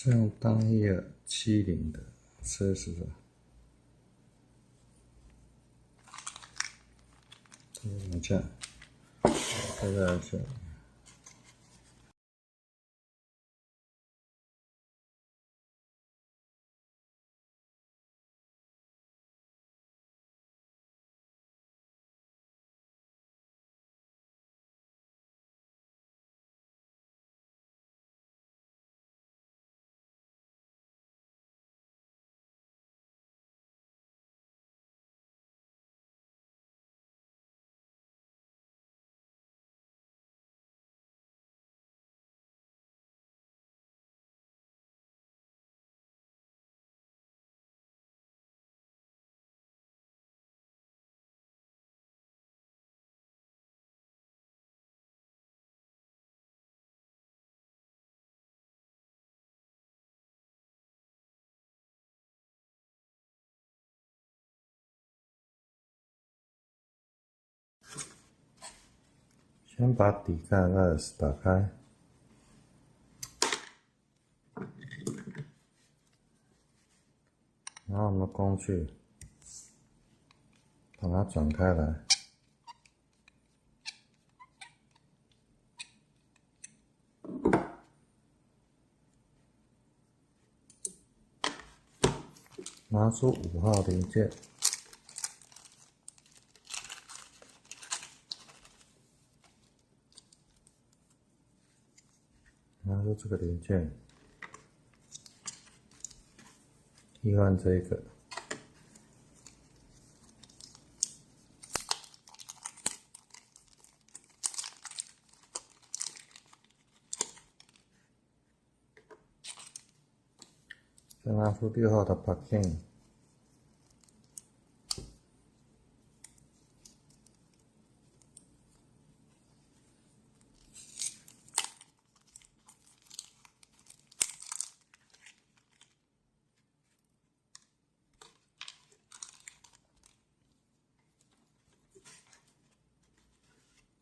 是用单一的70的测试的，这样，再来一下。先把底盖 LS 打开，然后我们的工具把它转开来，拿出5号零件，拿出这个零件，替换这个。再拿出6号的 parking，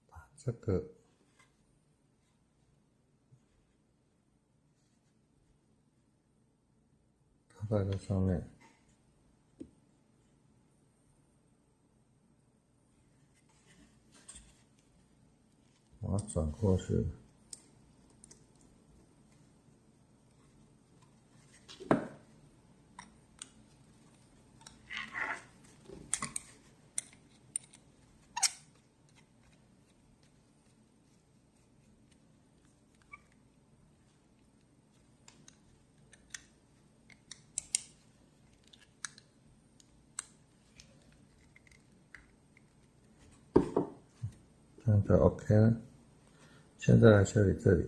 把这个套在这上面。把它转过去，这样就 OK 了。现在来修理这里。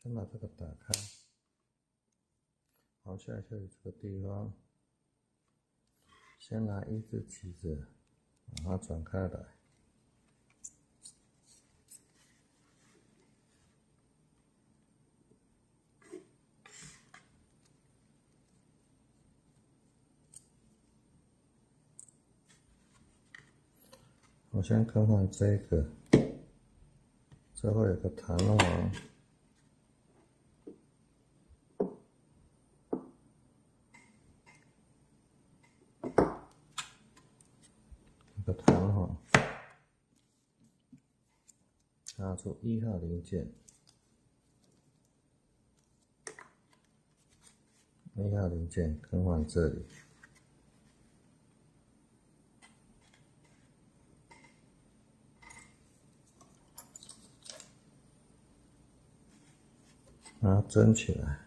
先把这个打开，好，现在修理这个地方，先拿1支旗子把它转开来，我先更换这个，这会有个弹簧。一个弹簧，拿出1号零件，1号零件更换这里，把它蒸起来。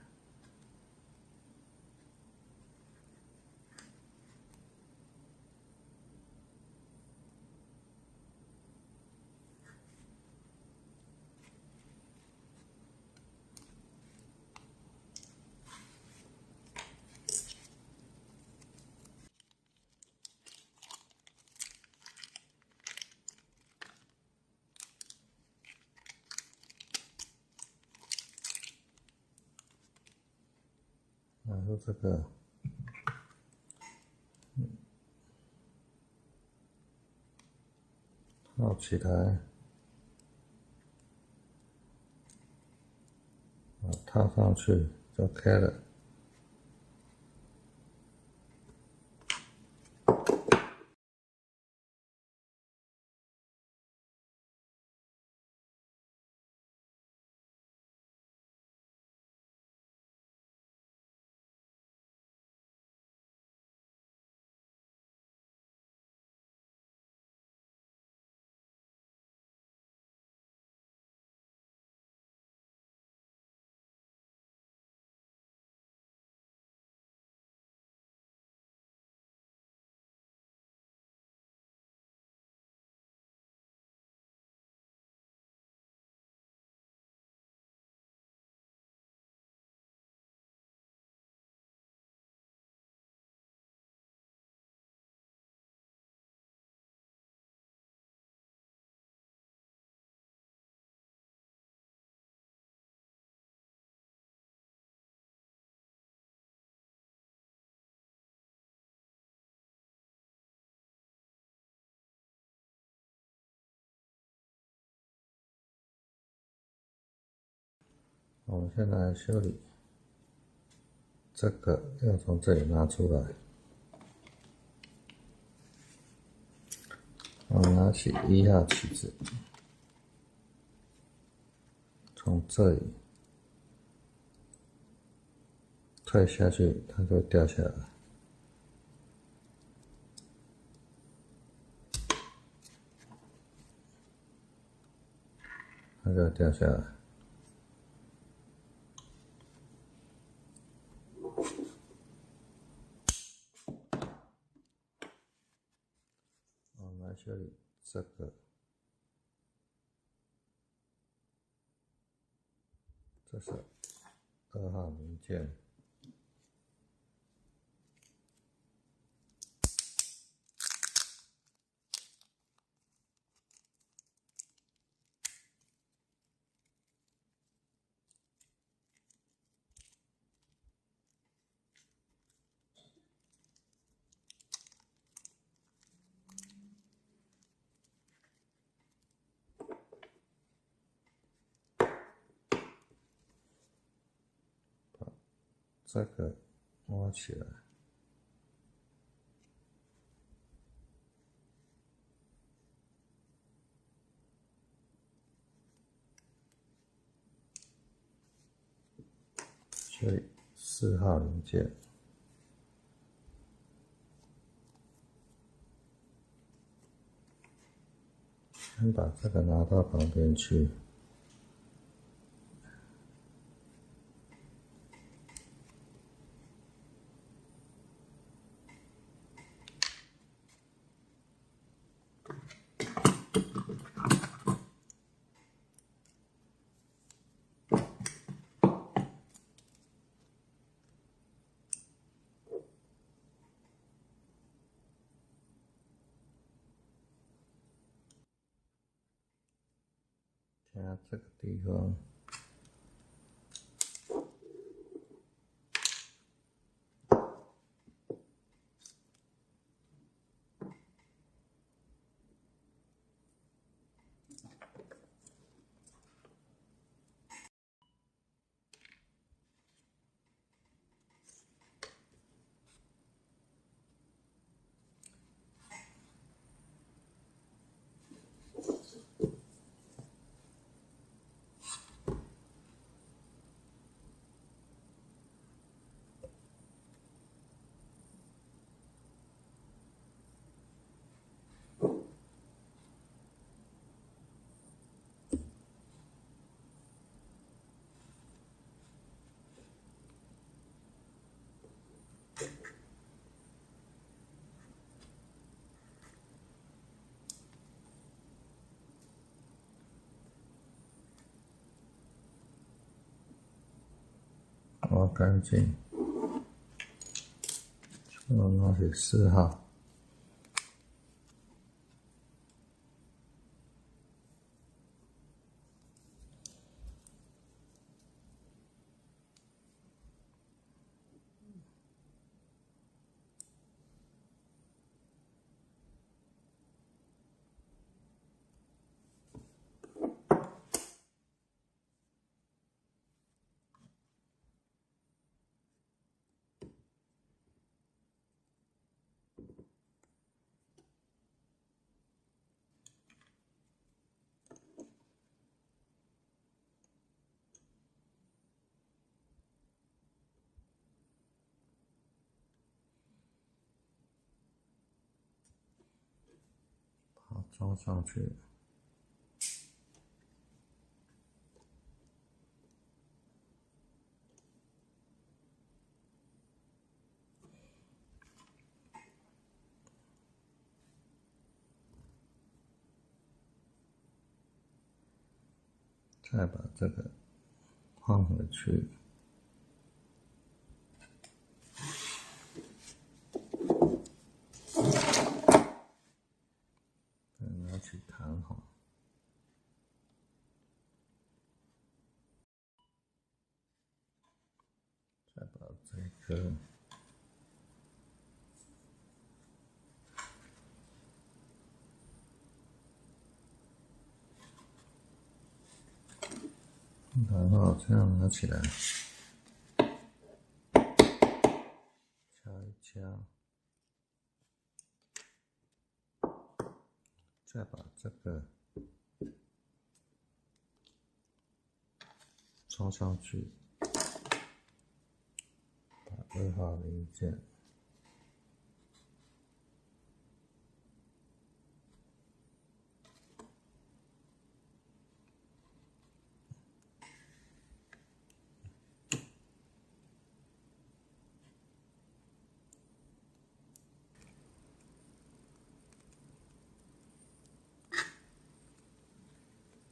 就这个，套起来，套上去就 OK 了。我们现在来修理这个，要从这里拿出来。我们拿起1号起子，从这里退下去，它就会掉下来。它就会掉下来。我们来修理这个，这是2号零件。这个摸起来，所以4号零件，先把这个拿到旁边去。现在这个地方，挖干净，我拿起4号。装上去。再把这个放回去。再拿起弹簧。再把这个然后这样拿起来，敲一敲，再把这个装上去，把2号零件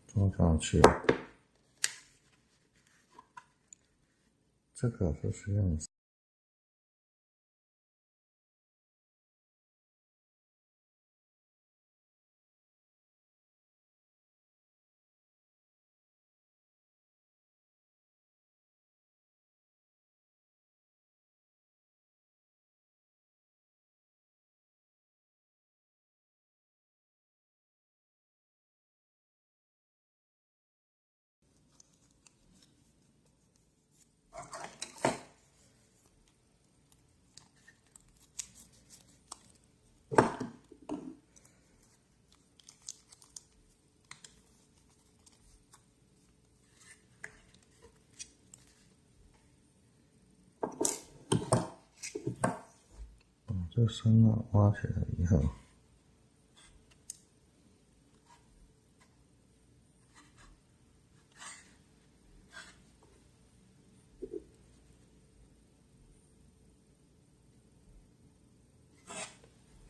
装上去。这个就是用把这3号挖起来以后，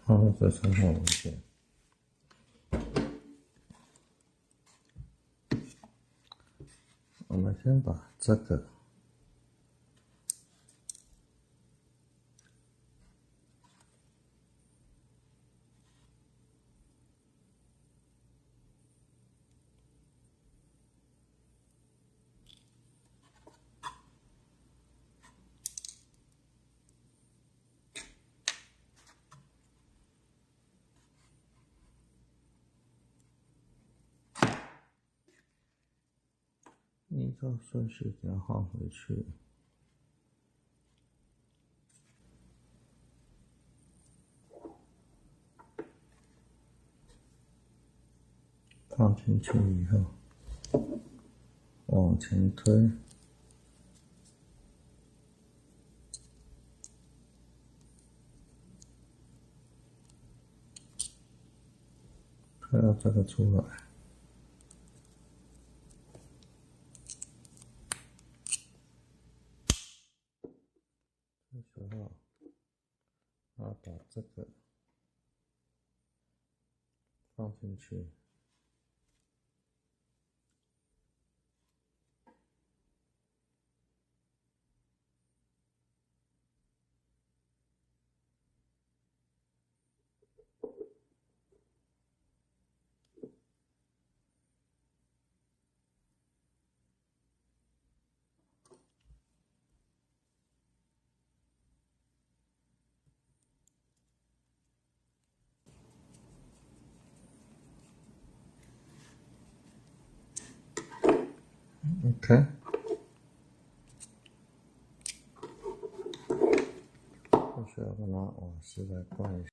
放入这3号零件。我们先把这个依照顺序给它放回去。放进去以后，往前推，推到这个出来。这时候，把这个放进去。OK， 不需要把它瓦斯来灌一下。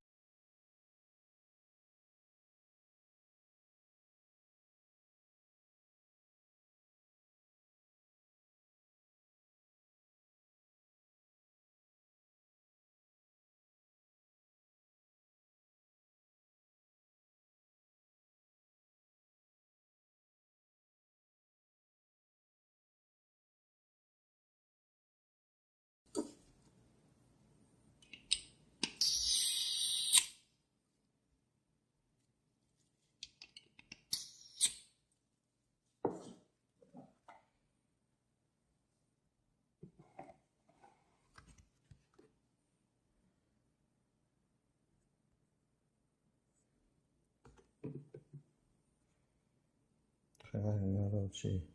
看看有没有漏气，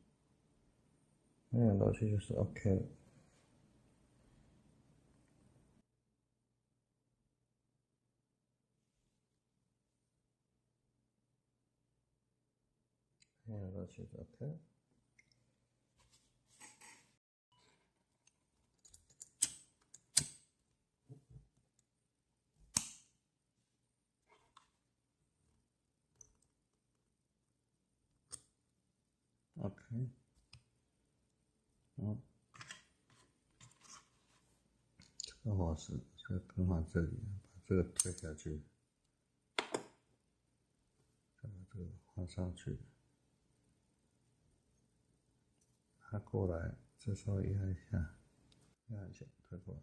没有漏气就是 OK 了。没有漏气就 OK。OK， 嗯，这个滑石在更换这里，把这个推下去，再把这个换上去，它过来，这时候压一下，压一下，推过来。